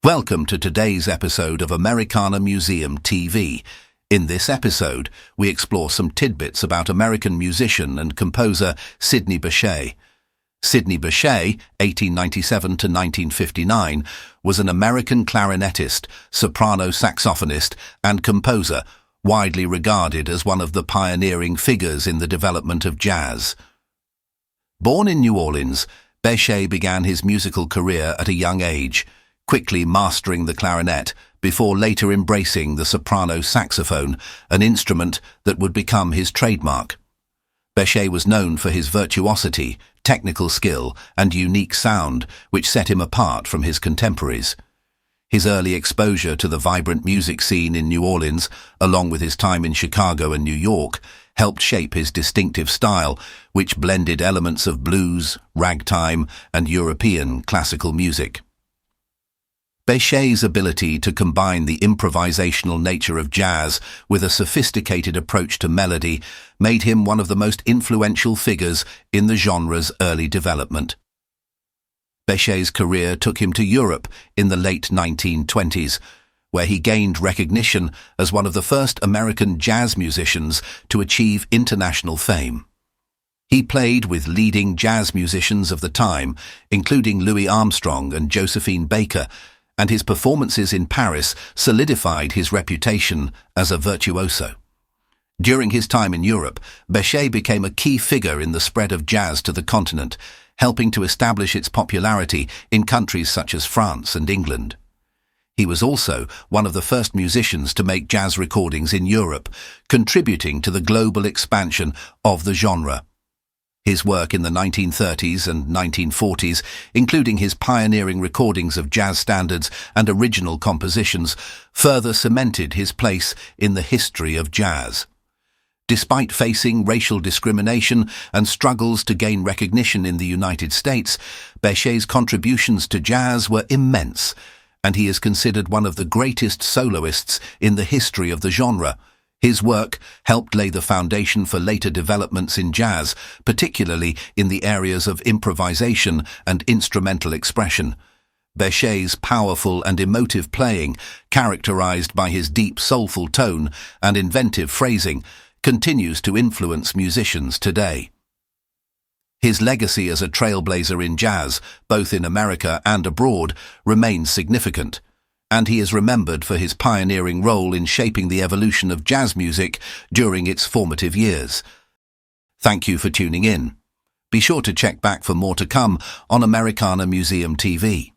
Welcome to today's episode of Americana Museum TV. In this episode, we explore some tidbits about American musician and composer Sidney Bechet. Sidney Bechet, 1897 to 1959, was an American clarinetist, soprano saxophonist, and composer, widely regarded as one of the pioneering figures in the development of jazz. Born in New Orleans, Bechet began his musical career at a young age, quickly mastering the clarinet before later embracing the soprano saxophone, an instrument that would become his trademark. Bechet was known for his virtuosity, technical skill, and unique sound, which set him apart from his contemporaries. His early exposure to the vibrant music scene in New Orleans, along with his time in Chicago and New York, helped shape his distinctive style, which blended elements of blues, ragtime, and European classical music. Bechet's ability to combine the improvisational nature of jazz with a sophisticated approach to melody made him one of the most influential figures in the genre's early development. Bechet's career took him to Europe in the late 1920s, where he gained recognition as one of the first American jazz musicians to achieve international fame. He played with leading jazz musicians of the time, including Louis Armstrong and Josephine Baker, and his performances in Paris solidified his reputation as a virtuoso. During his time in Europe, Bechet became a key figure in the spread of jazz to the continent, helping to establish its popularity in countries such as France and England. He was also one of the first musicians to make jazz recordings in Europe, contributing to the global expansion of the genre. His work in the 1930s and 1940s, including his pioneering recordings of jazz standards and original compositions, further cemented his place in the history of jazz. Despite facing racial discrimination and struggles to gain recognition in the United States, Bechet's contributions to jazz were immense, and he is considered one of the greatest soloists in the history of the genre. His work helped lay the foundation for later developments in jazz, particularly in the areas of improvisation and instrumental expression. Bechet's powerful and emotive playing, characterized by his deep soulful tone and inventive phrasing, continues to influence musicians today. His legacy as a trailblazer in jazz, both in America and abroad, remains significant, and he is remembered for his pioneering role in shaping the evolution of jazz music during its formative years. Thank you for tuning in. Be sure to check back for more to come on Americana Museum TV.